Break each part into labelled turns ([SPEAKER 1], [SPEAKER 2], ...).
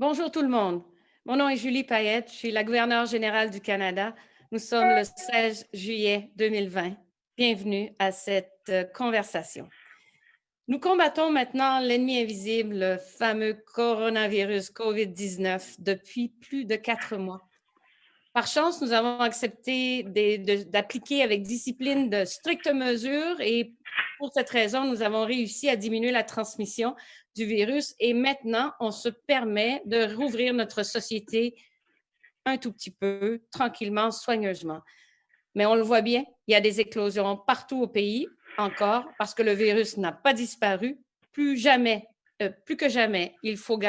[SPEAKER 1] Bonjour tout le monde. Mon nom est Julie Payette, je suis la gouverneure générale du Canada. Nous sommes le 16 juillet 2020. Bienvenue à cette conversation. Nous combattons maintenant l'ennemi invisible, le fameux coronavirus COVID-19, depuis plus de 4 mois. Par chance, nous avons accepté d'appliquer avec discipline de strictes mesures et pour cette raison, nous avons réussi à diminuer la transmission du virus et maintenant, on se permet de rouvrir notre société un tout petit peu, tranquillement, soigneusement. Mais on le voit bien, il y a des éclosions partout au pays encore parce que le virus n'a pas disparu. Plus que jamais, il faut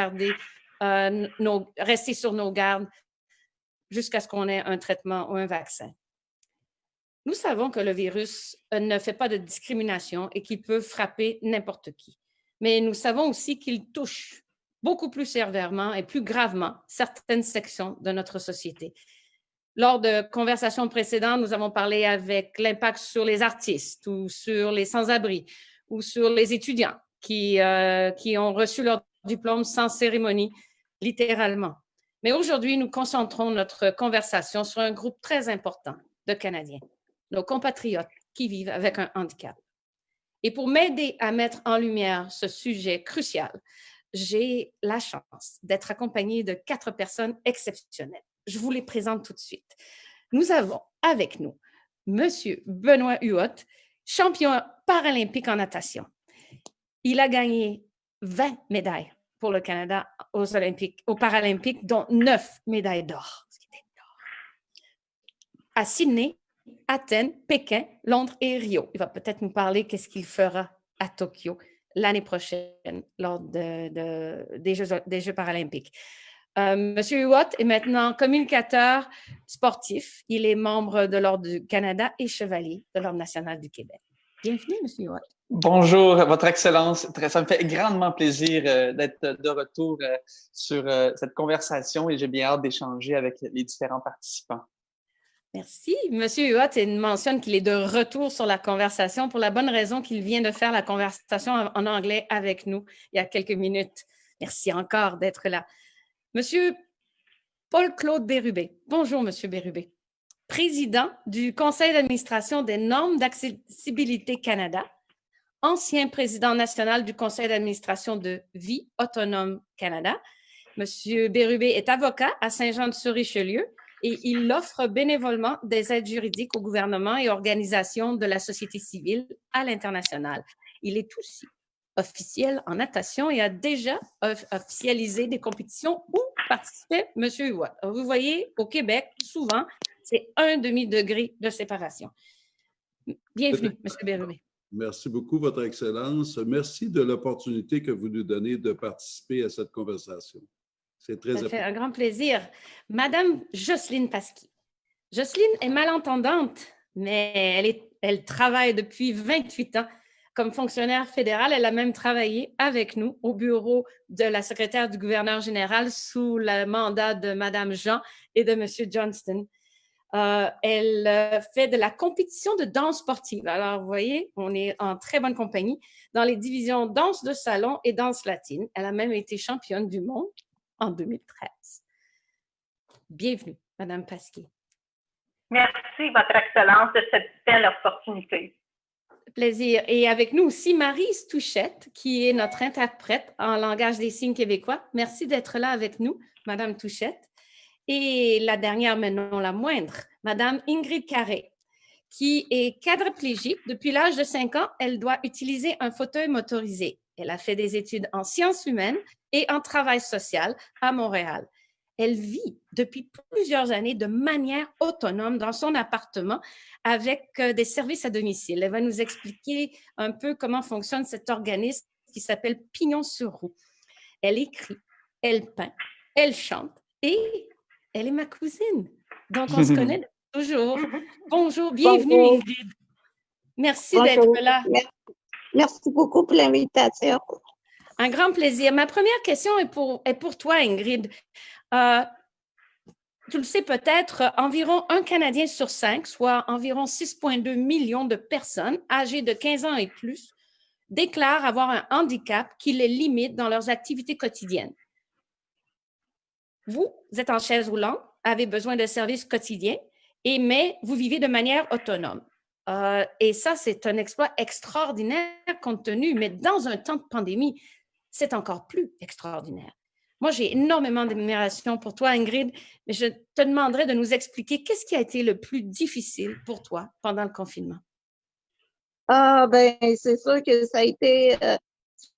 [SPEAKER 1] rester sur nos gardes jusqu'à ce qu'on ait un traitement ou un vaccin. Nous savons que le virus ne fait pas de discrimination et qu'il peut frapper n'importe qui. Mais nous savons aussi qu'il touche beaucoup plus sévèrement et plus gravement certaines sections de notre société. Lors de conversations précédentes, nous avons parlé avec l'impact sur les artistes ou sur les sans-abri ou sur les étudiants qui ont reçu leur diplôme sans cérémonie, littéralement. Mais aujourd'hui, nous concentrons notre conversation sur un groupe très important de Canadiens, nos compatriotes qui vivent avec un handicap. Et pour m'aider à mettre en lumière ce sujet crucial, j'ai la chance d'être accompagnée de 4 personnes exceptionnelles. Je vous les présente tout de suite. Nous avons avec nous M. Benoît Huot, champion paralympique en natation. Il a gagné 20 médailles pour le Canada aux Paralympiques, dont 9 médailles d'or. À Sydney, Athènes, Pékin, Londres et Rio. Il va peut-être nous parler qu'est-ce qu'il fera à Tokyo l'année prochaine lors des Jeux paralympiques. Monsieur Huot est maintenant communicateur sportif. Il est membre de l'Ordre du Canada et chevalier de l'Ordre national du Québec. Bienvenue, Monsieur Huot.
[SPEAKER 2] Bonjour, Votre Excellence. Ça me fait grandement plaisir d'être de retour sur cette conversation et j'ai bien hâte d'échanger avec les différents participants.
[SPEAKER 1] Merci. Monsieur Huot mentionne qu'il est de retour sur la conversation pour la bonne raison qu'il vient de faire la conversation en anglais avec nous il y a quelques minutes. Merci encore d'être là. Monsieur Paul-Claude Bérubé. Bonjour, Monsieur Bérubé. Président du Conseil d'administration des normes d'accessibilité Canada, ancien président national du Conseil d'administration de Vie autonome Canada. Monsieur Bérubé est avocat à Saint-Jean-sur-Richelieu et il offre bénévolement des aides juridiques au gouvernement et organisations de la société civile à l'international. Il est aussi officiel en natation et a déjà officialisé des compétitions où participait M. Huot. Vous voyez, au Québec, souvent, c'est 1/2 degré de séparation. Bienvenue, M. Bérubé.
[SPEAKER 3] Merci beaucoup, Votre Excellence. Merci de l'opportunité que vous nous donnez de participer à cette conversation. C'est très important.
[SPEAKER 1] Ça fait un grand plaisir. Madame Jocelyne Pasquier. Jocelyne est malentendante, mais elle travaille depuis 28 ans comme fonctionnaire fédérale. Elle a même travaillé avec nous au bureau de la secrétaire du gouverneur général sous le mandat de Madame Jean et de Monsieur Johnston. Elle fait de la compétition de danse sportive. Alors, vous voyez, on est en très bonne compagnie dans les divisions danse de salon et danse latine. Elle a même été championne du monde en 2013. Bienvenue, Madame Pasquier.
[SPEAKER 4] Merci, Votre Excellence, de cette belle opportunité.
[SPEAKER 1] Plaisir. Et avec nous aussi, Maryse Touchette, qui est notre interprète en langage des signes québécois. Merci d'être là avec nous, Madame Touchette. Et la dernière, mais non la moindre, Madame Ingrid Carré, qui est quadriplégique. Depuis l'âge de 5 ans, elle doit utiliser un fauteuil motorisé. Elle a fait des études en sciences humaines et en travail social à Montréal. Elle vit depuis plusieurs années de manière autonome dans son appartement avec des services à domicile. Elle va nous expliquer un peu comment fonctionne cet organisme qui s'appelle Pignon sur roue. Elle écrit, elle peint, elle chante et elle est ma cousine. Donc, on se connaît toujours. Bonjour, bienvenue
[SPEAKER 5] Bonjour.
[SPEAKER 1] Ingrid. Merci d'être là.
[SPEAKER 5] Merci beaucoup pour l'invitation.
[SPEAKER 1] Un grand plaisir. Ma première question est pour toi, Ingrid. Tu le sais peut-être, environ 1 Canadien sur 5, soit environ 6,2 millions de personnes âgées de 15 ans et plus, déclarent avoir un handicap qui les limite dans leurs activités quotidiennes. vous êtes en chaise roulante, avez besoin de services quotidiens, mais vous vivez de manière autonome. Et ça, c'est un exploit extraordinaire compte tenu, mais dans un temps de pandémie, c'est encore plus extraordinaire. Moi, j'ai énormément d'admiration pour toi, Ingrid, mais je te demanderais de nous expliquer qu'est-ce qui a été le plus difficile pour toi pendant le confinement?
[SPEAKER 5] Ah, ben, c'est sûr que ça a été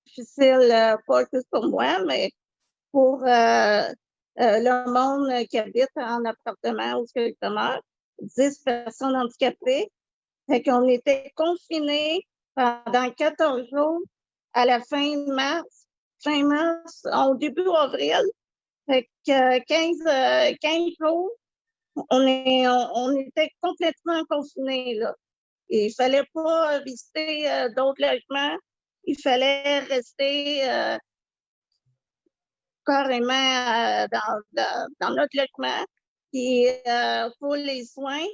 [SPEAKER 5] difficile, pas juste pour moi, mais pour le monde qui habite en appartement ou je demeure, 10 personnes handicapées. Fait qu'on était confinés pendant 14 jours à la fin mars, au début avril. Fait que 15 jours, on était complètement confinés, là. Et il fallait pas visiter d'autres logements. Il fallait rester carrément dans notre logement. Puis pour les soins,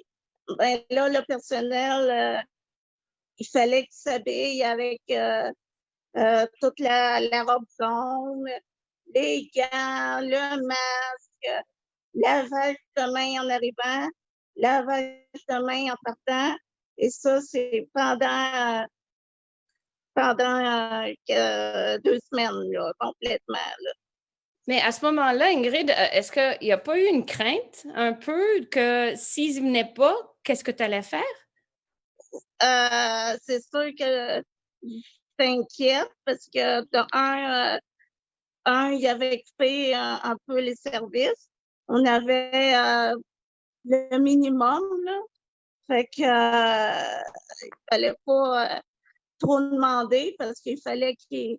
[SPEAKER 5] ben là, le personnel, il fallait qu'il s'habille avec toute la robe jaune, les gants, le masque, lavage de main en arrivant, lavage de main en partant. Et ça, c'est pendant 2 semaines, là, complètement. Là.
[SPEAKER 1] Mais à ce moment-là, Ingrid, est-ce qu'il n'y a pas eu une crainte un peu que s'ils ne venaient pas, qu'est-ce que tu allais faire?
[SPEAKER 5] C'est sûr que je t'inquiète parce que de un, il avait équipé un peu les services. On avait le minimum, là. Fait que il fallait pas trop demander parce qu'il fallait qu'ils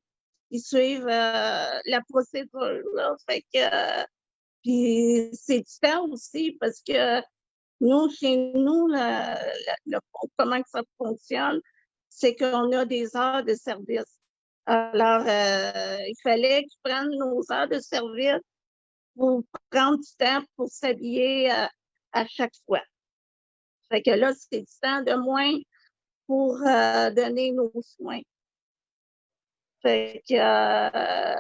[SPEAKER 5] suivent la procédure, là. Fait que puis c'est du temps aussi parce que nous, chez nous, comment que ça fonctionne, c'est qu'on a des heures de service. Alors, il fallait qu'ils prennent nos heures de service pour prendre du temps pour s'habiller à chaque fois. Fait que là, c'est du temps de moins pour donner nos soins. Fait que ça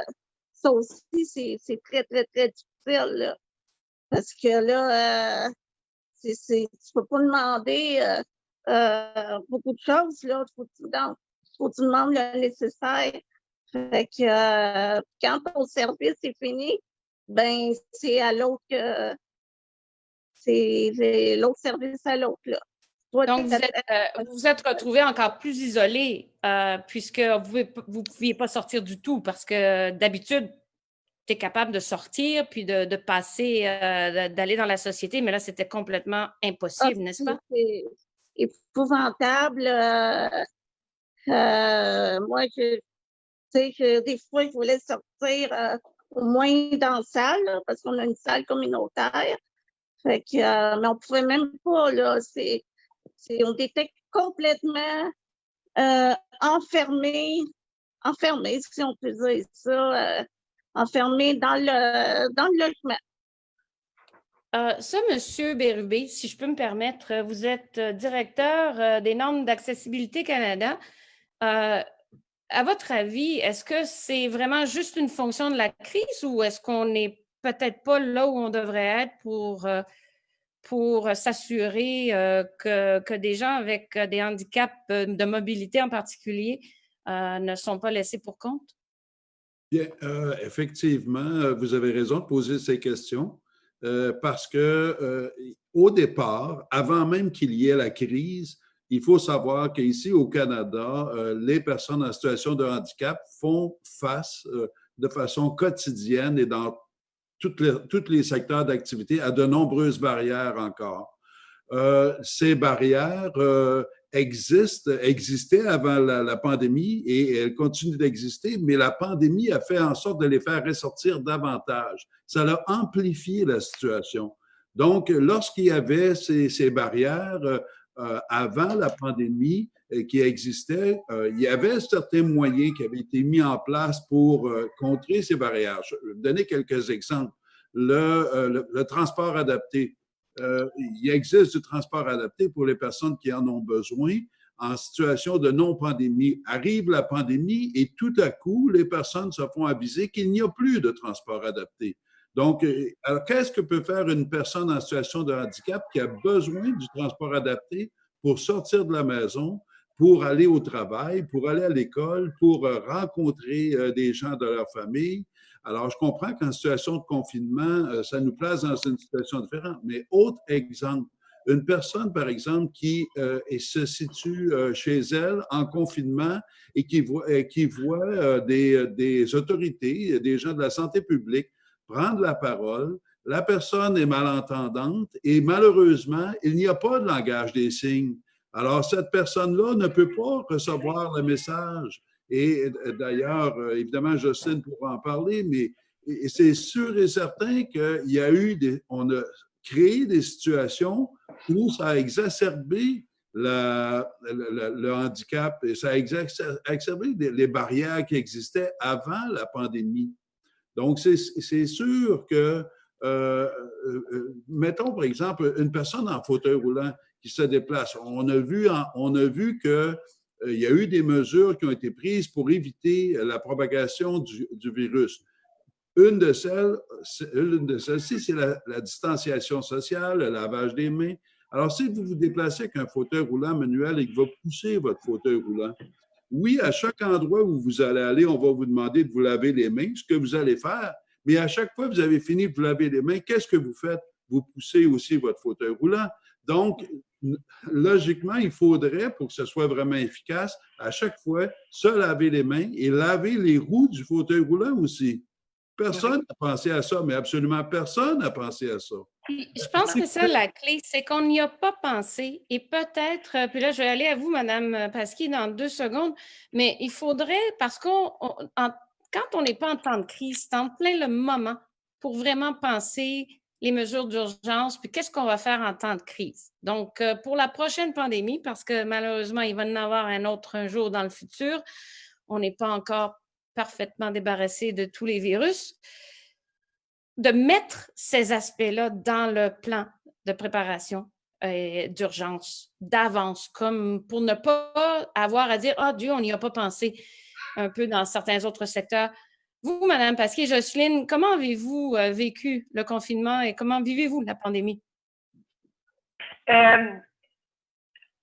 [SPEAKER 5] aussi, c'est très, très, très difficile, là. Parce que là, tu peux pas demander beaucoup de choses, là. Faut que tu demandes le nécessaire. Fait que quand ton service est fini, ben c'est à l'autre c'est l'autre service à l'autre, là. Toi,
[SPEAKER 1] Donc, vous vous êtes retrouvés encore plus isolés puisque vous ne pouviez pas sortir du tout parce que d'habitude, tu es capable de sortir puis de passer, d'aller dans la société, mais là, c'était complètement impossible, n'est-ce pas?
[SPEAKER 5] C'est épouvantable. Moi, des fois, je voulais sortir au moins dans la salle, là, parce qu'on a une salle communautaire. Fait que, mais on pouvait même pas, là. On était complètement enfermés, si on peut dire ça, enfermés dans le logement.
[SPEAKER 1] Ça, M. Bérubé, si je peux me permettre, vous êtes directeur des normes d'Accessibilité Canada. À votre avis, est-ce que c'est vraiment juste une fonction de la crise ou est-ce qu'on n'est peut-être pas là où on devrait être pour s'assurer que des gens avec des handicaps de mobilité en particulier ne sont pas laissés pour compte?
[SPEAKER 3] Bien, effectivement, vous avez raison de poser ces questions parce que au départ, avant même qu'il y ait la crise, il faut savoir qu'ici au Canada, les personnes en situation de handicap font face de façon quotidienne et dans tous les secteurs d'activité à de nombreuses barrières encore. Ces barrières existaient avant la pandémie et elles continuent d'exister, mais la pandémie a fait en sorte de les faire ressortir davantage. Ça a amplifié la situation. Donc, lorsqu'il y avait ces barrières avant la pandémie qui existaient, il y avait certains moyens qui avaient été mis en place pour contrer ces barrières. Je vais donner quelques exemples. Le transport adapté. Il existe du transport adapté pour les personnes qui en ont besoin en situation de non-pandémie. Arrive la pandémie et tout à coup, les personnes se font aviser qu'il n'y a plus de transport adapté. Donc, alors, qu'est-ce que peut faire une personne en situation de handicap qui a besoin du transport adapté pour sortir de la maison, pour aller au travail, pour aller à l'école, pour rencontrer des gens de leur famille? Alors, je comprends qu'en situation de confinement, ça nous place dans une situation différente. Mais autre exemple, une personne, par exemple, qui se situe chez elle en confinement et qui voit des autorités, des gens de la santé publique prendre la parole, la personne est malentendante et malheureusement, il n'y a pas de langage des signes. Alors, cette personne-là ne peut pas recevoir le message. Et d'ailleurs, évidemment, Jocelyne pourra en parler, mais c'est sûr et certain qu'il y a on a créé des situations où ça a exacerbé le handicap et ça a exacerbé les barrières qui existaient avant la pandémie. Donc, c'est sûr que, mettons par exemple une personne en fauteuil roulant qui se déplace. On a vu que il y a eu des mesures qui ont été prises pour éviter la propagation du virus. Une de celles-ci, c'est la distanciation sociale, le lavage des mains. Alors, si vous vous déplacez avec un fauteuil roulant manuel et que vous poussez votre fauteuil roulant, oui, à chaque endroit où vous allez aller, on va vous demander de vous laver les mains, ce que vous allez faire. Mais à chaque fois que vous avez fini de vous laver les mains, qu'est-ce que vous faites? Vous poussez aussi votre fauteuil roulant. Donc, logiquement, il faudrait, pour que ce soit vraiment efficace, à chaque fois, se laver les mains et laver les roues du fauteuil roulant aussi. Personne n'a pensé à ça, mais absolument personne n'a pensé à ça.
[SPEAKER 1] Je pense que ça, la clé, c'est qu'on n'y a pas pensé et peut-être, puis là, je vais aller à vous, Madame Pasquier, dans 2 secondes, mais il faudrait, parce quand on n'est pas en temps de crise, c'est en plein le moment pour vraiment penser les mesures d'urgence, puis qu'est-ce qu'on va faire en temps de crise. Donc, pour la prochaine pandémie, parce que malheureusement, il va y en avoir un autre un jour dans le futur, on n'est pas encore parfaitement débarrassé de tous les virus, de mettre ces aspects-là dans le plan de préparation d'urgence, d'avance, comme pour ne pas avoir à dire « Ah, Dieu, on n'y a pas pensé » un peu dans certains autres secteurs. Vous, Mme Pasquier, Jocelyne, comment avez-vous vécu le confinement et comment vivez-vous la pandémie?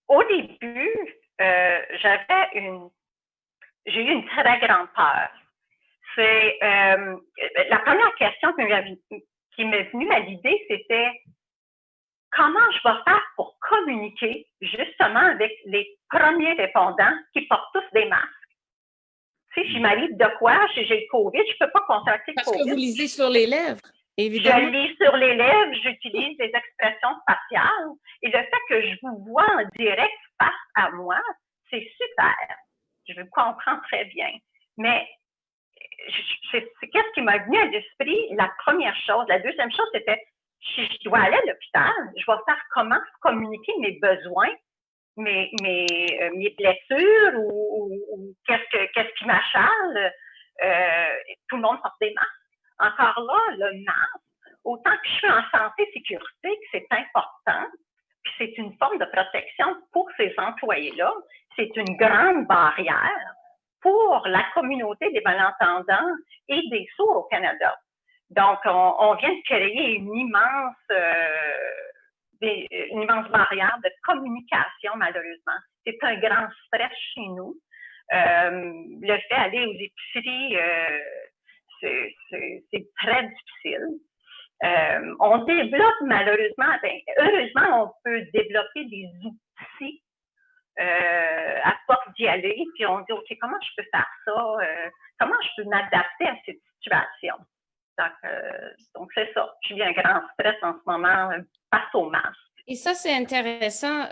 [SPEAKER 4] Au début, j'ai eu une très grande peur. C'est la première question qui m'est venue à l'idée, c'était comment je vais faire pour communiquer justement avec les premiers répondants qui portent tous des masques. Si je m'arrive de quoi, j'ai le COVID, je ne peux pas contracter le COVID.
[SPEAKER 1] Parce que vous lisez sur les lèvres, évidemment.
[SPEAKER 4] Je lis sur les lèvres, j'utilise des expressions faciales et le fait que je vous vois en direct face à moi, c'est super. Je vous comprends très bien. Mais c'est qu'est-ce qui m'a venu à l'esprit, la première chose. La deuxième chose, c'était, si je dois aller à l'hôpital, je vais faire comment communiquer mes besoins, mes blessures ou qu'est-ce qui m'achale. Tout le monde porte des masques. Encore là, le masque, autant que je suis en santé sécurité, que c'est important, puis c'est une forme de protection pour ces employés-là, c'est une grande barrière pour la communauté des malentendants et des sourds au Canada. Donc, on vient de créer une immense barrière de communication, malheureusement. C'est un grand stress chez nous. Le fait d'aller aux épiceries, c'est très difficile. On développe malheureusement, heureusement, on peut développer des outils à force d'y aller, puis on dit, OK, comment je peux faire ça? Comment je peux m'adapter à cette situation? Donc c'est ça. Je vis un grand stress en ce moment face au masque.
[SPEAKER 1] Et ça, c'est intéressant.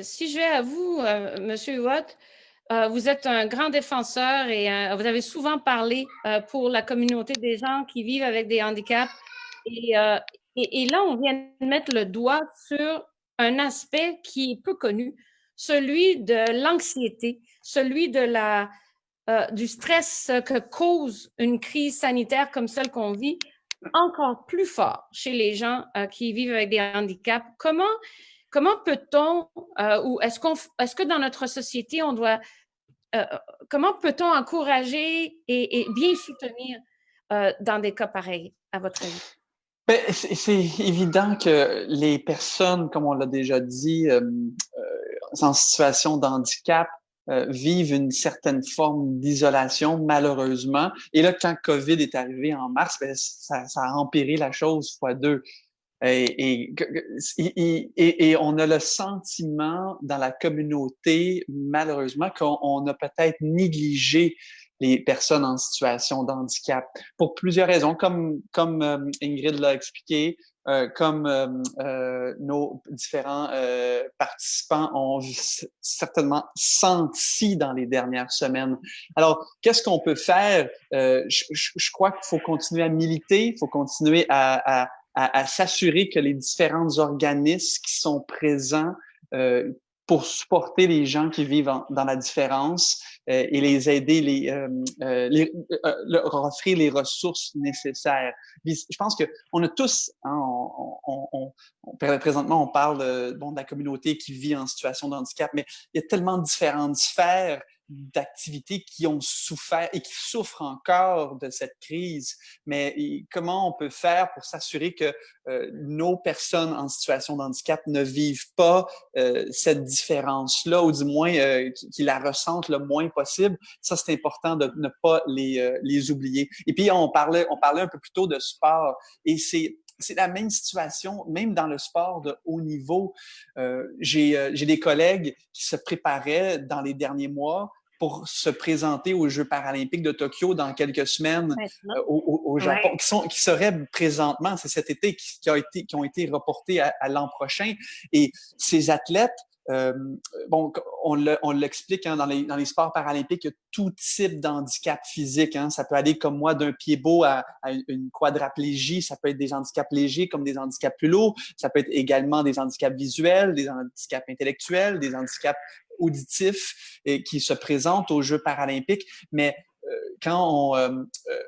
[SPEAKER 1] Si je vais à vous, M. Huot, vous êtes un grand défenseur et vous avez souvent parlé pour la communauté des gens qui vivent avec des handicaps. Et là, on vient de mettre le doigt sur un aspect qui est peu connu, celui de l'anxiété, celui du stress que cause une crise sanitaire comme celle qu'on vit, encore plus fort chez les gens qui vivent avec des handicaps. Comment peut-on, ou est-ce que dans notre société, comment peut-on encourager et bien soutenir dans des cas pareils, à votre avis?
[SPEAKER 2] Ben, c'est évident que les personnes, comme on l'a déjà dit, en situation de handicap, vivent une certaine forme d'isolation, malheureusement. Et là, quand COVID est arrivé en mars, ben, ça a empiré la chose fois deux. Et on a le sentiment dans la communauté, malheureusement, qu'on a peut-être négligé les personnes en situation de handicap pour plusieurs raisons, comme Ingrid l'a expliqué, comme nos différents participants ont certainement senti dans les dernières semaines. Alors, qu'est-ce qu'on peut faire? Je crois qu'il faut continuer à militer, il faut continuer à s'assurer que les différents organismes qui sont présents pour supporter les gens qui vivent dans la différence et les aider, leur offrir les ressources nécessaires. Je pense que on a tous, hein, présentement, on parle de la communauté qui vit en situation de handicap, mais il y a tellement de différentes sphères d'activités qui ont souffert et qui souffrent encore de cette crise. Mais comment on peut faire pour s'assurer que nos personnes en situation de handicap ne vivent pas cette différence-là, ou du moins qu'ils la ressentent le moins possible? Ça, c'est important de ne pas les oublier. Et puis, on parlait un peu plus tôt de sport, et c'est la même situation, même dans le sport de haut niveau. J'ai des collègues qui se préparaient dans les derniers mois pour se présenter aux Jeux paralympiques de Tokyo dans quelques semaines au Japon, qui seraient présentement, c'est cet été, qui ont été reportés à l'an prochain. Et ces athlètes, on l'explique hein, dans les sports paralympiques, il y a tout type d'handicap physique. Hein. Ça peut aller comme moi d'un pied beau à une quadraplégie. Ça peut être des handicaps légers comme des handicaps plus lourds. Ça peut être également des handicaps visuels, des handicaps intellectuels, des handicaps auditifs qui se présentent aux Jeux paralympiques. Mais quand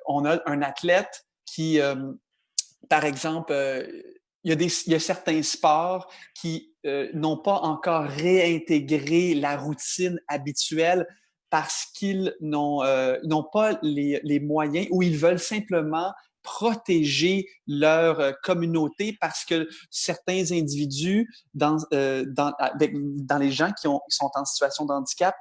[SPEAKER 2] on a un athlète qui, par exemple, il y a certains sports qui n'ont pas encore réintégré la routine habituelle parce qu'ils n'ont pas les moyens, ou ils veulent simplement protéger leur communauté parce que certains individus dans les gens qui sont en situation de handicap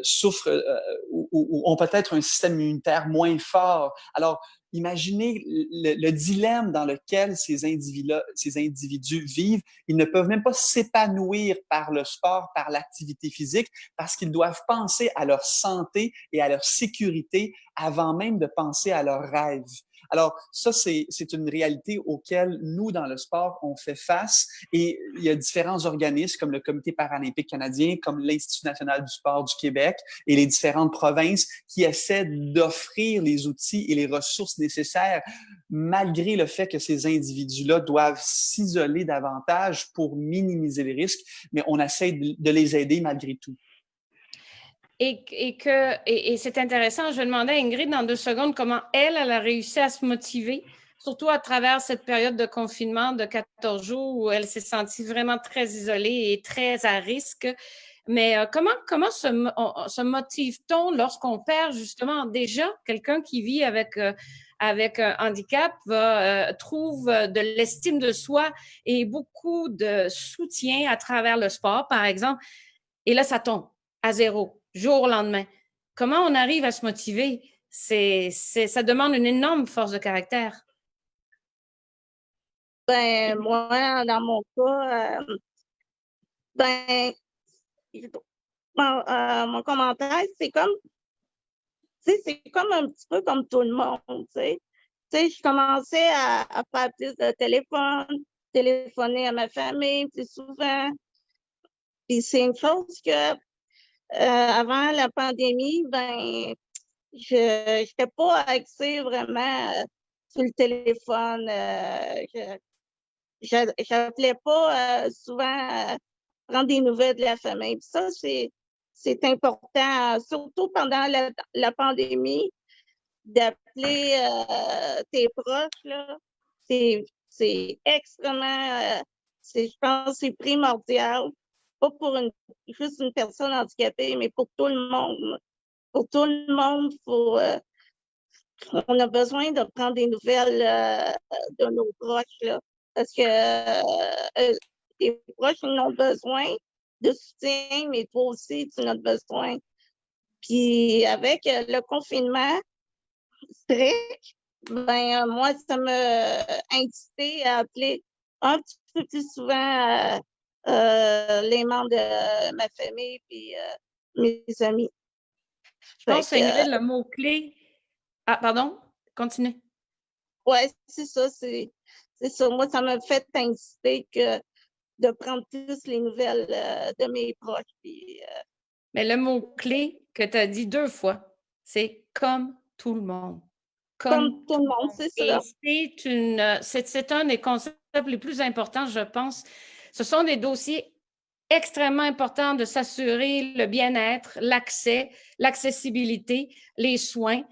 [SPEAKER 2] souffrent ou ont peut-être un système immunitaire moins fort. Alors, imaginez le dilemme dans lequel ces individus vivent. Ils ne peuvent même pas s'épanouir par le sport, par l'activité physique, parce qu'ils doivent penser à leur santé et à leur sécurité avant même de penser à leurs rêves. Alors, ça, c'est une réalité auquel nous, dans le sport, on fait face. Et il y a différents organismes comme le Comité paralympique canadien, comme l'Institut national du sport du Québec et les différentes provinces qui essaient d'offrir les outils et les ressources nécessaires, malgré le fait que ces individus-là doivent s'isoler davantage pour minimiser les risques, mais on essaie de les aider malgré tout.
[SPEAKER 1] Et c'est intéressant, je demandais à Ingrid dans 2 secondes comment elle a réussi à se motiver, surtout à travers cette période de confinement de 14 jours où elle s'est sentie vraiment très isolée et très à risque. Mais comment se motive-t-on lorsqu'on perd justement déjà quelqu'un qui vit avec un handicap, trouve de l'estime de soi et beaucoup de soutien à travers le sport, par exemple, et là, ça tombe à zéro, jour au lendemain. Comment on arrive à se motiver? Ça demande une énorme force de caractère.
[SPEAKER 5] Ben, moi, dans mon cas, mon commentaire, c'est comme un petit peu comme tout le monde, tu sais. Tu sais, je commençais à faire plus de téléphoner à ma famille plus souvent. Puis c'est une chose que avant la pandémie, ben, je n'étais pas axée vraiment sur le téléphone. J'appelais pas souvent prendre des nouvelles de la famille. Puis ça, c'est important, surtout pendant la pandémie, d'appeler tes proches, là. C'est extrêmement, je pense, c'est primordial. Pas pour juste une personne handicapée, mais pour tout le monde. Pour tout le monde, on a besoin de prendre des nouvelles de nos proches, là, parce que les proches ils ont besoin de soutien, mais toi aussi, tu en as besoin. Puis avec le confinement strict, ben moi, ça m'a incité à appeler un petit peu plus souvent les membres de ma famille puis mes amis.
[SPEAKER 1] Je pense, Ingrid, le mot-clé... Ah, pardon? Continue.
[SPEAKER 5] Oui, c'est ça. C'est ça. Moi, ça m'a fait inciter de prendre plus les nouvelles de mes proches. Puis,
[SPEAKER 1] Mais le mot-clé que tu as dit 2 fois, c'est « comme tout le monde ».
[SPEAKER 5] Comme tout le monde, c'est ça.
[SPEAKER 1] C'est un des concepts les plus importants, je pense. Ce sont des dossiers extrêmement importants de s'assurer le bien-être, l'accès, l'accessibilité, les soins,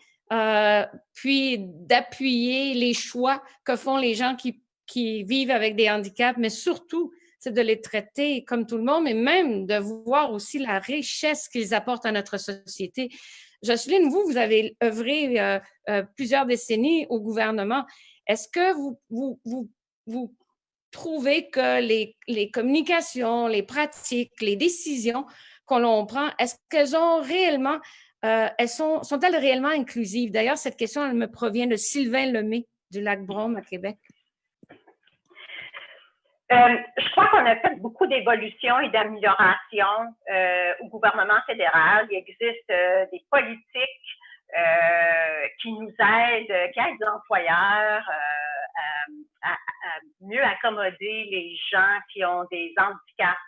[SPEAKER 1] puis d'appuyer les choix que font les gens qui vivent avec des handicaps, mais surtout, c'est de les traiter comme tout le monde, mais même de voir aussi la richesse qu'ils apportent à notre société. Jocelyne, vous avez œuvré plusieurs décennies au gouvernement. Est-ce que vous trouvez que les communications, les pratiques, les décisions que l'on prend, est-ce qu'elles ont réellement, sont-elles réellement inclusives? D'ailleurs, cette question, elle me provient de Sylvain Lemay du Lac-Brome à Québec.
[SPEAKER 4] Je crois qu'on a fait beaucoup d'évolutions et d'améliorations au gouvernement fédéral. Il existe des politiques qui nous aident, qui aident les employeurs à mieux accommoder les gens qui ont des handicaps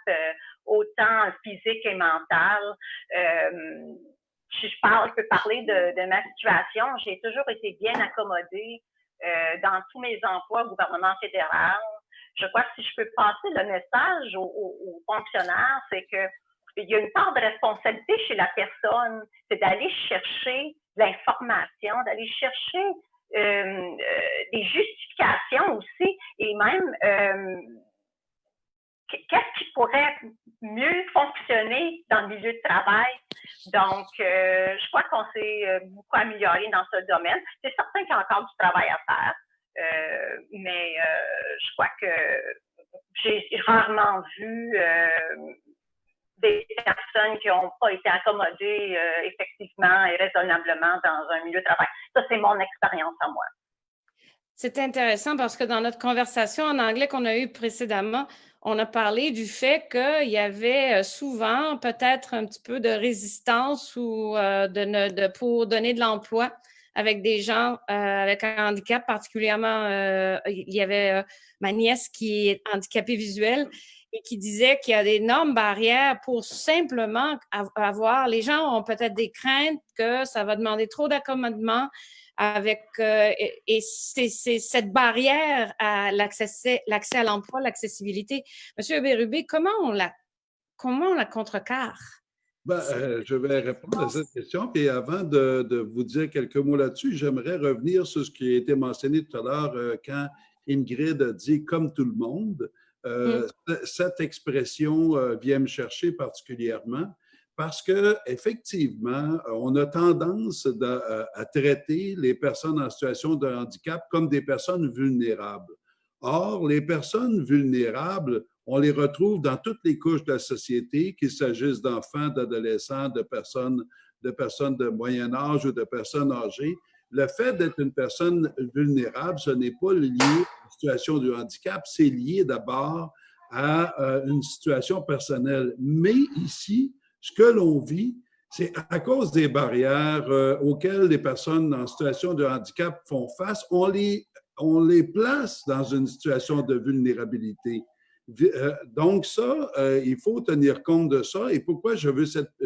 [SPEAKER 4] autant physiques et mentaux. Je peux parler de ma situation. J'ai toujours été bien accommodée dans tous mes emplois au gouvernement fédéral. Je crois que si je peux passer le message aux fonctionnaires, c'est que il y a une part de responsabilité chez la personne, c'est d'aller chercher l'information, d'aller chercher des justifications aussi, et même qu'est-ce qui pourrait mieux fonctionner dans le milieu de travail. Donc, je crois qu'on s'est beaucoup amélioré dans ce domaine. C'est certain qu'il y a encore du travail à faire. Mais je crois que j'ai rarement vu des personnes qui n'ont pas été accommodées effectivement et raisonnablement dans un milieu de travail. Ça, c'est mon expérience à moi.
[SPEAKER 1] C'est intéressant parce que dans notre conversation en anglais qu'on a eue précédemment, on a parlé du fait qu'il y avait souvent peut-être un petit peu de résistance ou pour donner de l'emploi avec des gens avec un handicap, particulièrement, il y avait ma nièce qui est handicapée visuelle et qui disait qu'il y a d'énormes barrières pour simplement avoir, les gens ont peut-être des craintes que ça va demander trop d'accommodement avec, et c'est cette barrière à l'accès à l'emploi, l'accessibilité. Monsieur Bérubé, comment on la contrecarre?
[SPEAKER 3] Je vais répondre à cette question. Et avant de vous dire quelques mots là-dessus, j'aimerais revenir sur ce qui a été mentionné tout à l'heure quand Ingrid a dit « comme tout le monde ». Cette expression vient me chercher particulièrement parce qu'effectivement, on a tendance à traiter les personnes en situation de handicap comme des personnes vulnérables. Or, les personnes vulnérables, on les retrouve dans toutes les couches de la société, qu'il s'agisse d'enfants, d'adolescents, de personnes de moyen âge ou de personnes âgées. Le fait d'être une personne vulnérable, ce n'est pas lié à une situation de handicap, c'est lié d'abord à une situation personnelle. Mais ici, ce que l'on vit, c'est à cause des barrières auxquelles les personnes en situation de handicap font face, on les place dans une situation de vulnérabilité. Donc ça, il faut tenir compte de ça. Et pourquoi je veux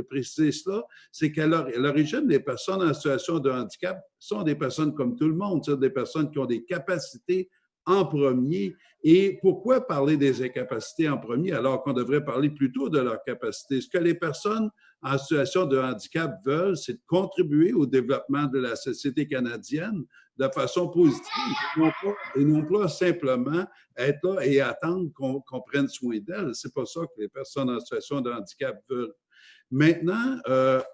[SPEAKER 3] préciser cela, c'est qu'à l'origine, les personnes en situation de handicap sont des personnes comme tout le monde, c'est des personnes qui ont des capacités en premier. Et pourquoi parler des incapacités en premier alors qu'on devrait parler plutôt de leurs capacités? Ce que les personnes en situation de handicap veulent, c'est de contribuer au développement de la société canadienne de façon positive et non pas simplement être là et attendre qu'on prenne soin d'elles. C'est pas ça que les personnes en situation de handicap veulent. Maintenant,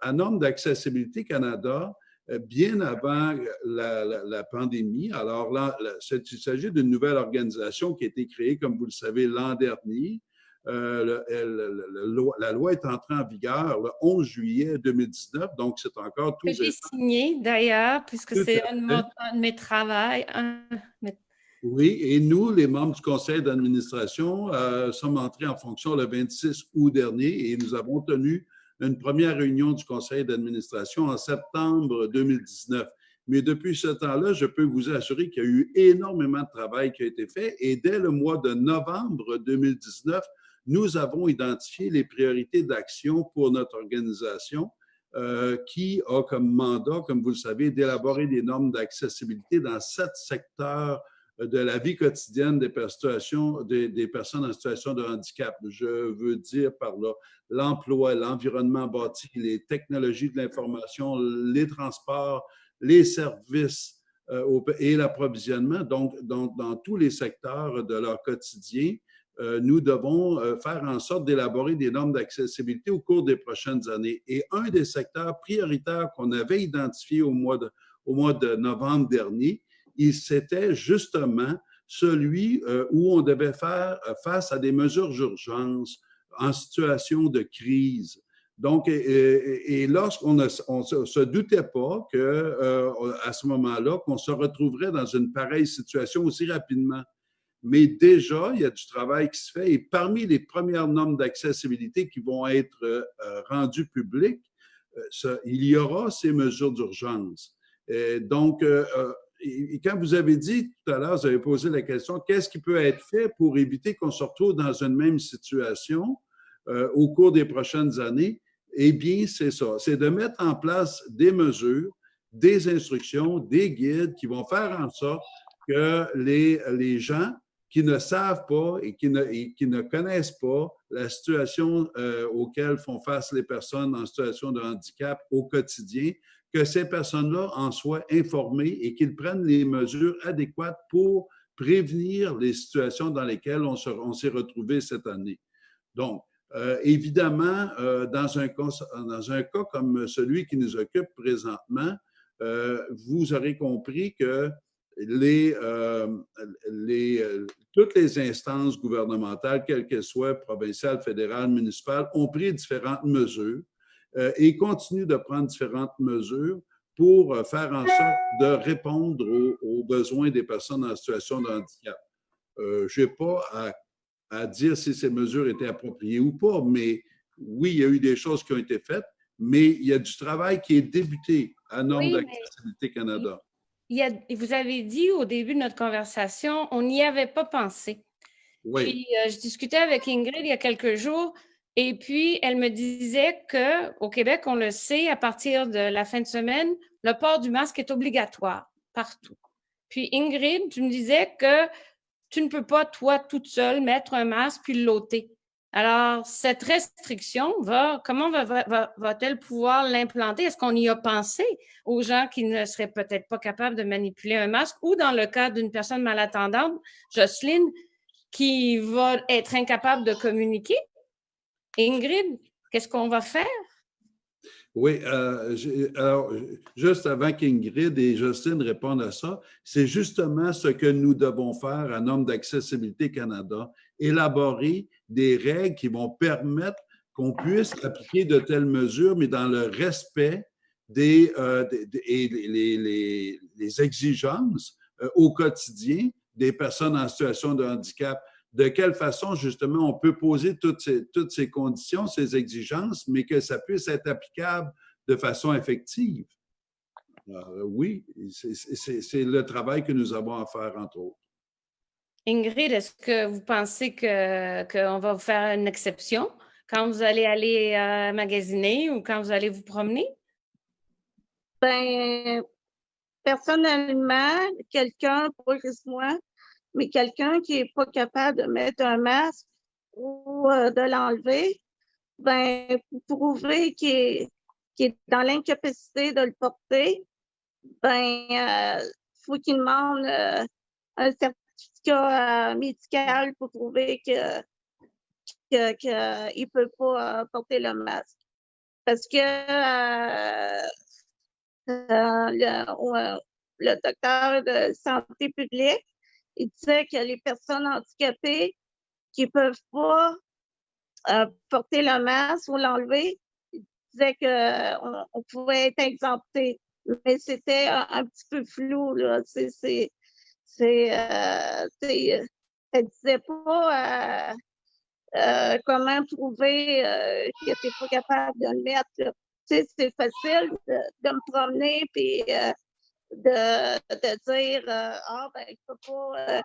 [SPEAKER 3] à Normes d'accessibilité Canada, bien avant la pandémie. Alors là, il s'agit d'une nouvelle organisation qui a été créée, comme vous le savez, l'an dernier. La loi est entrée en vigueur le 11 juillet 2019, donc c'est encore tout
[SPEAKER 1] Que j'ai
[SPEAKER 3] récent.
[SPEAKER 1] signé d'ailleurs, puisque
[SPEAKER 3] Tout
[SPEAKER 1] c'est
[SPEAKER 3] à fait.
[SPEAKER 1] un de mes travaux.
[SPEAKER 3] Oui, et nous, les membres du conseil d'administration, sommes entrés en fonction le 26 août dernier et nous avons tenu une première réunion du conseil d'administration en septembre 2019. Mais depuis ce temps-là, je peux vous assurer qu'il y a eu énormément de travail qui a été fait et dès le mois de novembre 2019, nous avons identifié les priorités d'action pour notre organisation qui a comme mandat, comme vous le savez, d'élaborer des normes d'accessibilité dans 7 secteurs de la vie quotidienne des personnes en situation de handicap. Je veux dire par là l'emploi, l'environnement bâti, les technologies de l'information, les transports, les services et l'approvisionnement. Donc, dans tous les secteurs de leur quotidien, nous devons faire en sorte d'élaborer des normes d'accessibilité au cours des prochaines années. Et un des secteurs prioritaires qu'on avait identifié au mois de novembre dernier, c'était justement celui où on devait faire face à des mesures d'urgence en situation de crise. Donc, et lorsqu'on ne se doutait pas qu'à ce moment-là, qu'on se retrouverait dans une pareille situation aussi rapidement. Mais déjà, il y a du travail qui se fait et parmi les premières normes d'accessibilité qui vont être rendues publiques, il y aura ces mesures d'urgence. Donc, et quand vous avez dit tout à l'heure, vous avez posé la question, qu'est-ce qui peut être fait pour éviter qu'on se retrouve dans une même situation au cours des prochaines années? Eh bien, c'est ça, c'est de mettre en place des mesures, des instructions, des guides qui vont faire en sorte que les gens qui ne savent pas et qui ne connaissent pas la situation auquel font face les personnes en situation de handicap au quotidien, que ces personnes-là en soient informées et qu'ils prennent les mesures adéquates pour prévenir les situations dans lesquelles on s'est retrouvé cette année. Donc, évidemment, dans un cas comme celui qui nous occupe présentement, vous aurez compris que toutes les instances gouvernementales, quelles qu'elles soient, provinciales, fédérales, municipales, ont pris différentes mesures et continuent de prendre différentes mesures pour faire en sorte de répondre aux besoins des personnes en situation de handicap. Je n'ai pas à dire si ces mesures étaient appropriées ou pas, mais oui, il y a eu des choses qui ont été faites, mais il y a du travail qui est débuté à Normes d'Accessibilité Canada.
[SPEAKER 1] Vous avez dit au début de notre conversation, on n'y avait pas pensé. Oui. Puis, je discutais avec Ingrid il y a quelques jours et puis elle me disait qu'au Québec, on le sait, à partir de la fin de semaine, le port du masque est obligatoire partout. Puis Ingrid, tu me disais que tu ne peux pas, toi, toute seule, mettre un masque puis l'ôter. Alors, cette restriction, comment va-t-elle pouvoir l'implanter? Est-ce qu'on y a pensé aux gens qui ne seraient peut-être pas capables de manipuler un masque ou dans le cas d'une personne malattendante, Jocelyne, qui va être incapable de communiquer? Ingrid, qu'est-ce qu'on va faire?
[SPEAKER 3] Oui, alors, juste avant qu'Ingrid et Jocelyne répondent à ça, c'est justement ce que nous devons faire à Normes d'Accessibilité Canada, élaborer des règles qui vont permettre qu'on puisse appliquer de telles mesures, mais dans le respect des exigences au quotidien des personnes en situation de handicap. De quelle façon, justement, on peut poser toutes ces conditions, ces exigences, mais que ça puisse être applicable de façon effective. Oui, c'est le travail que nous avons à faire, entre autres.
[SPEAKER 1] Ingrid, est-ce que vous pensez qu'on va vous faire une exception quand vous allez magasiner ou quand vous allez vous promener?
[SPEAKER 5] Ben, personnellement, quelqu'un, pas juste moi, mais quelqu'un qui n'est pas capable de mettre un masque ou de l'enlever, ben, pour prouver qu'il est dans l'incapacité de le porter, ben, faut qu'il demande un certificat médical pour prouver qu'il ne peut pas porter le masque. Parce que le docteur de santé publique, il disait que les personnes handicapées qui ne peuvent pas porter le masque ou l'enlever, il disait qu'on pouvait être exempté. Mais c'était un petit peu flou, là. Elle disait pas comment prouver que tu n'es pas capable de le mettre, là. Tu sais, c'est facile de me promener puis de dire ah ben je peux pas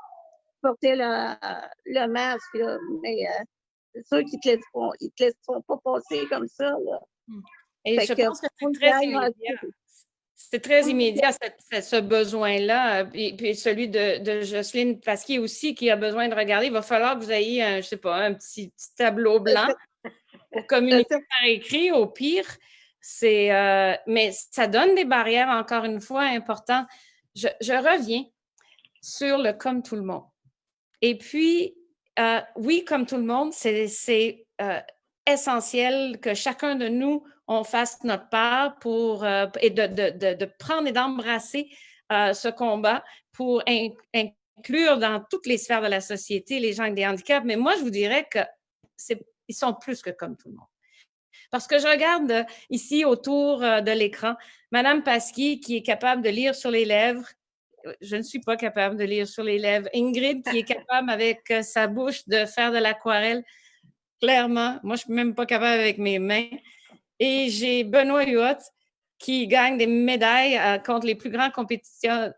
[SPEAKER 5] porter le masque, là. Mais c'est sûr qu'ils te laisseront pas passer comme ça, là.
[SPEAKER 1] Et
[SPEAKER 5] Fait
[SPEAKER 1] je
[SPEAKER 5] que
[SPEAKER 1] pense que
[SPEAKER 5] faut
[SPEAKER 1] c'est très
[SPEAKER 5] y aller
[SPEAKER 1] immédiat. C'est très immédiat, ce besoin-là. Puis celui de Jocelyne Pasquier aussi, qui a besoin de regarder. Il va falloir que vous ayez, je ne sais pas, un petit tableau blanc pour communiquer par écrit, au pire. Mais ça donne des barrières, encore une fois, importantes. Je reviens sur le comme tout le monde. Et puis, oui, comme tout le monde, c'est essentiel que chacun de nous, on fasse notre part pour, et de prendre et d'embrasser ce combat pour inclure dans toutes les sphères de la société les gens avec des handicaps. Mais moi, je vous dirais qu'ils sont plus que comme tout le monde. Parce que je regarde ici autour de l'écran, Madame Pasquier qui est capable de lire sur les lèvres. Je ne suis pas capable de lire sur les lèvres. Ingrid qui est capable avec sa bouche de faire de l'aquarelle. Clairement, moi, je ne suis même pas capable avec mes mains. Et j'ai Benoît Huot qui gagne des médailles contre les plus grands compétiteurs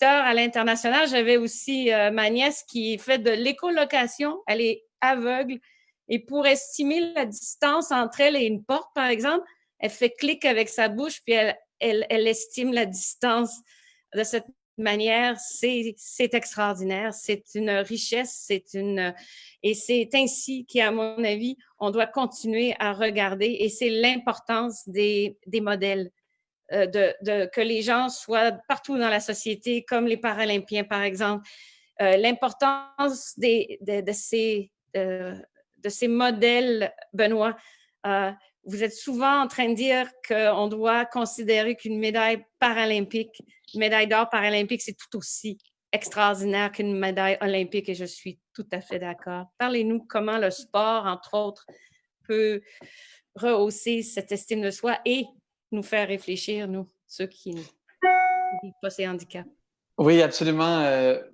[SPEAKER 1] à l'international. J'avais aussi ma nièce qui fait de l'écolocation. Elle est aveugle. Et pour estimer la distance entre elle et une porte, par exemple, elle fait clic avec sa bouche, puis elle estime la distance de cette manière. C'est extraordinaire. C'est une richesse. Et c'est ainsi qu'à mon avis, on doit continuer à regarder. Et c'est l'importance des modèles. Que les gens soient partout dans la société, comme les Paralympiens, par exemple. L'importance de ces modèles, Benoît. Vous êtes souvent en train de dire qu'on doit considérer qu'une médaille paralympique, une médaille d'or paralympique, c'est tout aussi extraordinaire qu'une médaille olympique et je suis tout à fait d'accord. Parlez-nous comment le sport, entre autres, peut rehausser cette estime de soi et nous faire réfléchir, nous, ceux qui ne vivent pas ces handicaps.
[SPEAKER 2] Oui, absolument,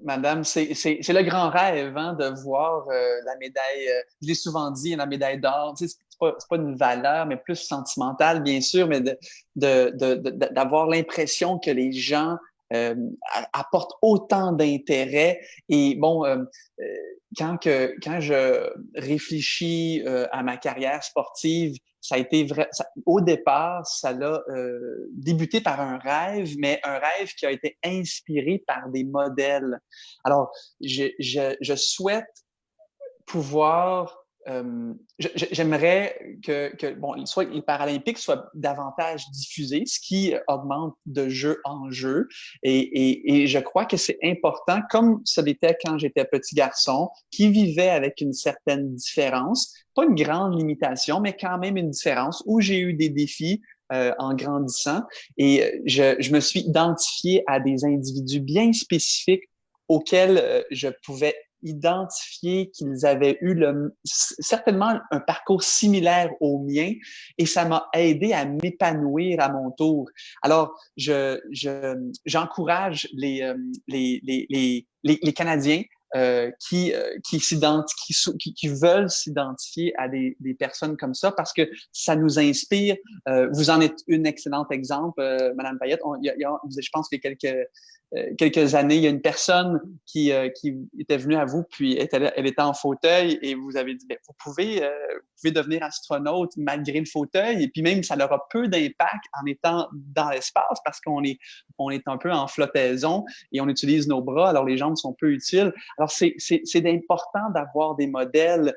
[SPEAKER 2] madame. C'est le grand rêve, hein, de voir la médaille, je l'ai souvent dit, la médaille d'or. Tu sais, c'est pas une valeur, mais plus sentimentale, bien sûr, mais d'avoir l'impression que les gens apportent autant d'intérêt. Et bon, quand je réfléchis à ma carrière sportive, ça a été vrai. Au départ, ça l'a débuté par un rêve, mais un rêve qui a été inspiré par des modèles. Alors, je souhaite pouvoir. J'aimerais que soit les Paralympiques soient davantage diffusés, ce qui augmente de jeu en jeu. Et je crois que c'est important, comme ce l'était quand j'étais petit garçon, qui vivait avec une certaine différence, pas une grande limitation, mais quand même une différence, où j'ai eu des défis en grandissant. Et je me suis identifié à des individus bien spécifiques auxquels je pouvais identifier qu'ils avaient eu certainement un parcours similaire au mien et ça m'a aidé à m'épanouir à mon tour. Alors, j'encourage les Canadiens qui veulent s'identifier à des personnes comme ça parce que ça nous inspire. Vous en êtes un excellent exemple, Madame Payette. Je pense qu'il y a quelques années, il y a une personne qui était venue à vous, puis elle était en fauteuil et vous avez dit, vous pouvez devenir astronaute malgré le fauteuil et puis même ça aura peu d'impact en étant dans l'espace parce qu'on est un peu en flottaison et on utilise nos bras, alors les jambes sont peu utiles. Alors c'est important d'avoir des modèles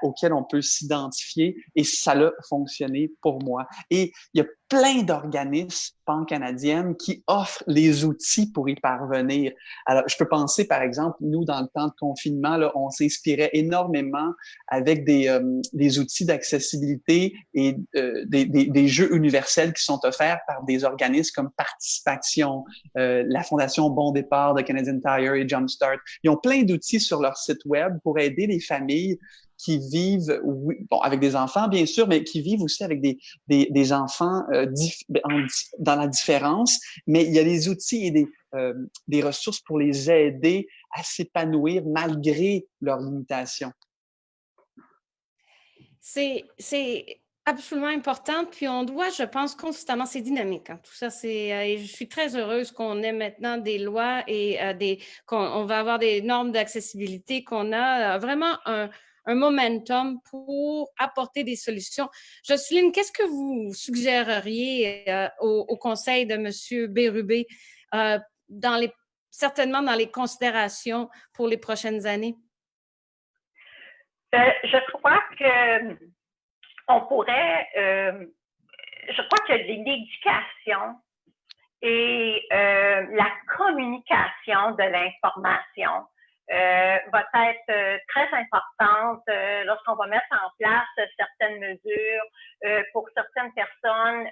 [SPEAKER 2] auxquels on peut s'identifier et ça a fonctionné pour moi. Et il y a plein d'organismes pan-canadiennes qui offrent les outils pour y parvenir. Alors, je peux penser, par exemple, nous, dans le temps de confinement, là, on s'inspirait énormément avec des outils d'accessibilité et des jeux universels qui sont offerts par des organismes comme Participation, la Fondation Bon Départ de Canadian Tire et Jumpstart. Ils ont plein d'outils sur leur site web pour aider les familles qui vivent, oui, bon, avec des enfants, bien sûr, mais qui vivent aussi avec des enfants dans la différence. Mais il y a des outils et des ressources pour les aider à s'épanouir malgré leurs limitations.
[SPEAKER 1] C'est absolument important, puis on doit, je pense, constamment, c'est dynamique, hein, tout ça, et je suis très heureuse qu'on ait maintenant des lois et qu'on va avoir des normes d'accessibilité, qu'on a vraiment un momentum pour apporter des solutions. Jocelyne, qu'est-ce que vous suggéreriez au conseil de M. Bérubé, certainement dans les considérations pour les prochaines années?
[SPEAKER 4] Je crois que on pourrait, je crois que l'éducation et la communication de l'information va être très importante lorsqu'on va mettre en place certaines mesures pour certaines personnes,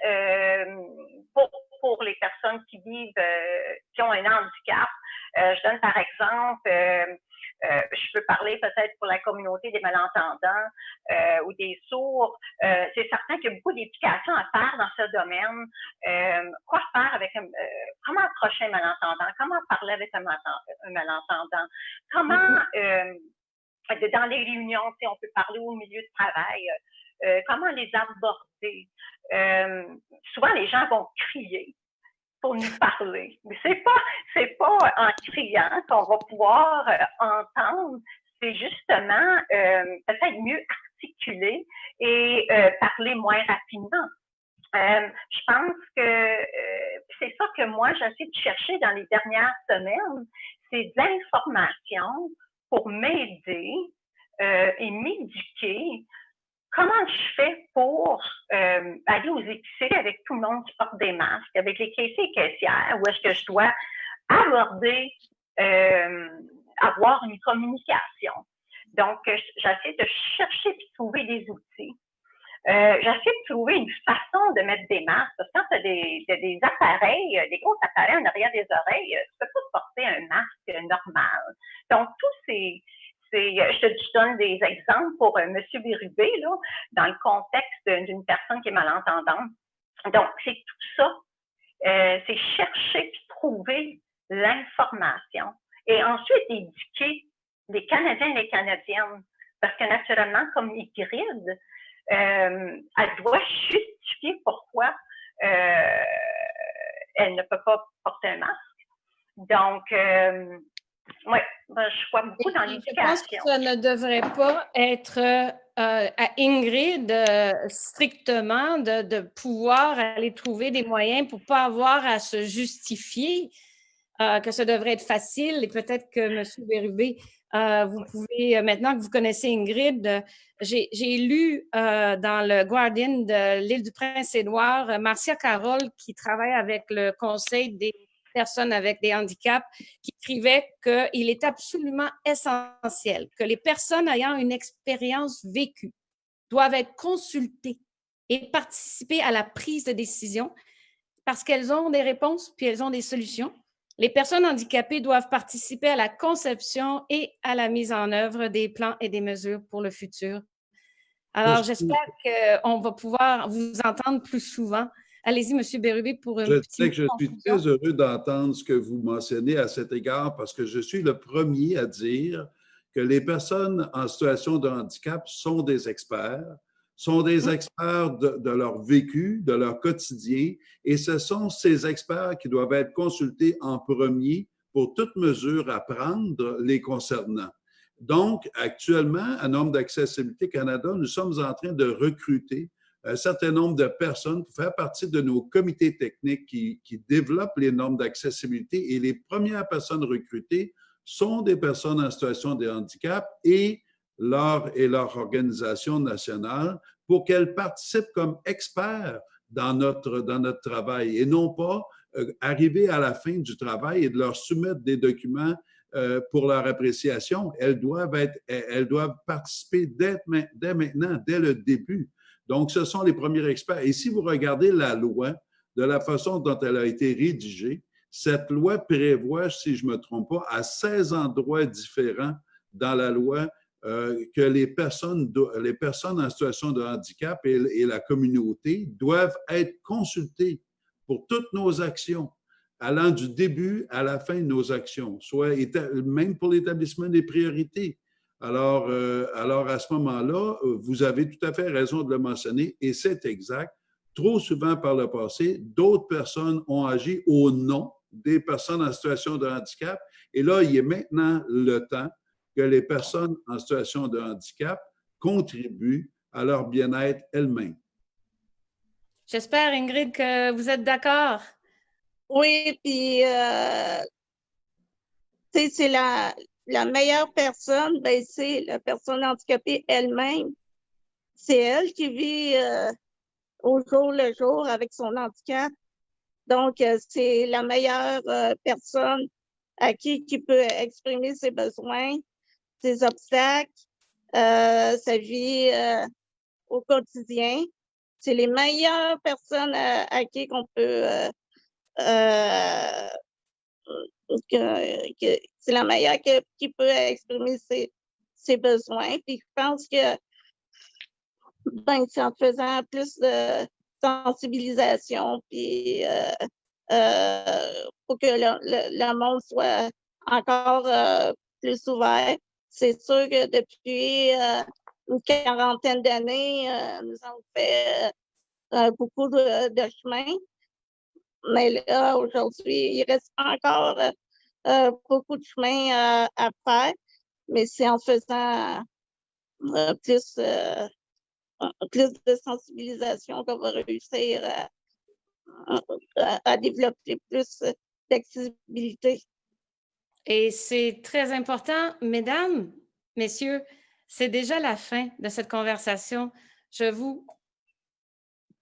[SPEAKER 4] pour les personnes qui vivent, qui ont un handicap. Je donne par exemple, je peux parler peut-être pour la communauté des malentendants ou des sourds. C'est certain qu'il y a beaucoup d'éducation à faire dans ce domaine. Quoi faire avec comment approcher un malentendant? Comment parler avec un malentendant? Comment, dans les réunions, on peut parler au milieu de travail, comment les aborder? Souvent, les gens vont crier pour nous parler. Mais c'est pas en criant qu'on va pouvoir entendre. C'est justement peut-être mieux articuler et parler moins rapidement. Je pense que c'est ça que moi, j'essaie de chercher dans les dernières semaines, c'est de l'information pour m'aider et m'éduquer. Comment je fais pour aller aux épiceries avec tout le monde qui porte des masques, avec les caissiers et caissières, où est-ce que je dois aborder, avoir une communication. Donc, j'essaie de chercher et trouver des outils. J'essaie de trouver une façon de mettre des masques. Parce que quand tu as des appareils, des gros appareils en arrière des oreilles, tu peux pas porter un masque normal. Donc, je te donne des exemples pour M. Bérubé, là, dans le contexte d'une personne qui est malentendante. Donc, c'est tout ça. C'est chercher et trouver l'information. Et ensuite, éduquer les Canadiens et les Canadiennes. Parce que naturellement, comme Ygritte, elle doit justifier pourquoi elle ne peut pas porter un masque. Donc, oui, je crois beaucoup dans l'éducation.
[SPEAKER 1] Je pense que ça ne devrait pas être à Ingrid strictement de pouvoir aller trouver des moyens pour ne pas avoir à se justifier, que ça devrait être facile. Et peut-être que M. Bérubé, vous pouvez, maintenant que vous connaissez Ingrid, j'ai lu dans le Guardian de l'Île-du-Prince-Édouard, Marcia Carroll, qui travaille avec le Conseil des personnes avec des handicaps, qui écrivait qu'il est absolument essentiel que les personnes ayant une expérience vécue doivent être consultées et participer à la prise de décision parce qu'elles ont des réponses puis elles ont des solutions. Les personnes handicapées doivent participer à la conception et à la mise en œuvre des plans et des mesures pour le futur. Alors, j'espère qu'on va pouvoir vous entendre plus souvent. Allez-y, M. Bérubé, pour
[SPEAKER 3] Je sais que je suis très heureux d'entendre ce que vous mentionnez à cet égard parce que je suis le premier à dire que les personnes en situation de handicap sont des experts de leur vécu, de leur quotidien, et ce sont ces experts qui doivent être consultés en premier pour toute mesure à prendre les concernant. Donc, actuellement, à Normes d'Accessibilité Canada, nous sommes en train de recruter un certain nombre de personnes pour faire partie de nos comités techniques qui développent les normes d'accessibilité, et les premières personnes recrutées sont des personnes en situation de handicap et leur organisation nationale pour qu'elles participent comme experts dans notre travail et non pas arriver à la fin du travail et de leur soumettre des documents pour leur appréciation. Elles doivent participer dès maintenant, dès le début. Donc, ce sont les premiers experts. Et si vous regardez la loi, de la façon dont elle a été rédigée, cette loi prévoit, si je ne me trompe pas, à 16 endroits différents dans la loi que les personnes en situation de handicap et la communauté doivent être consultées pour toutes nos actions, allant du début à la fin de nos actions, soit même pour l'établissement des priorités. Alors à ce moment-là, vous avez tout à fait raison de le mentionner et c'est exact. Trop souvent par le passé, d'autres personnes ont agi au nom des personnes en situation de handicap. Et là, il est maintenant le temps que les personnes en situation de handicap contribuent à leur bien-être elles-mêmes.
[SPEAKER 1] J'espère, Ingrid, que vous êtes d'accord.
[SPEAKER 5] Oui, puis c'est la meilleure personne, ben, c'est la personne handicapée elle-même. C'est elle qui vit au jour le jour avec son handicap. Donc, c'est la meilleure personne à qui peut exprimer ses besoins, ses obstacles, sa vie au quotidien. C'est les meilleures personnes à qui qu'on peut c'est la meilleure qui peut exprimer ses besoins. Puis je pense que c'est en faisant plus de sensibilisation, puis pour que le monde soit encore plus ouvert. C'est sûr que depuis une quarantaine d'années, nous avons fait beaucoup de chemin. Mais là, aujourd'hui, il reste encore beaucoup de chemin à faire, mais c'est en faisant plus de sensibilisation qu'on va réussir à développer plus d'accessibilité.
[SPEAKER 1] Et c'est très important, mesdames, messieurs, c'est déjà la fin de cette conversation. Je vous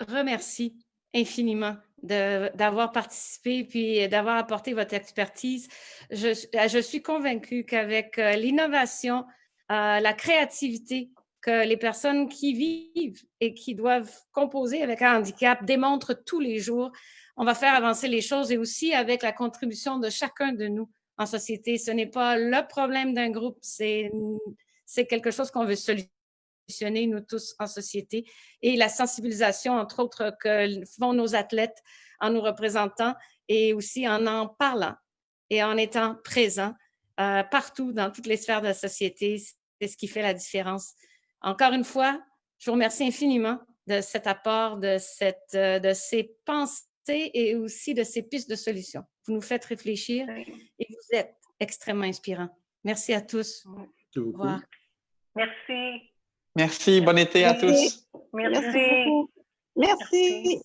[SPEAKER 1] remercie infiniment d'avoir participé puis d'avoir apporté votre expertise. Je suis convaincue qu'avec l'innovation, la créativité que les personnes qui vivent et qui doivent composer avec un handicap démontrent tous les jours, on va faire avancer les choses et aussi avec la contribution de chacun de nous en société. Ce n'est pas le problème d'un groupe, c'est quelque chose qu'on veut solutionner, nous tous en société. Et la sensibilisation, entre autres, que font nos athlètes en nous représentant et aussi en parlant et en étant présents partout dans toutes les sphères de la société, c'est ce qui fait la différence. Encore une fois, je vous remercie infiniment de cet apport, de ces pensées et aussi de ces pistes de solutions. Vous nous faites réfléchir et vous êtes extrêmement inspirants. Merci à tous.
[SPEAKER 3] Au revoir.
[SPEAKER 4] Merci.
[SPEAKER 2] Merci. Bon été à tous.
[SPEAKER 5] Merci beaucoup. Merci.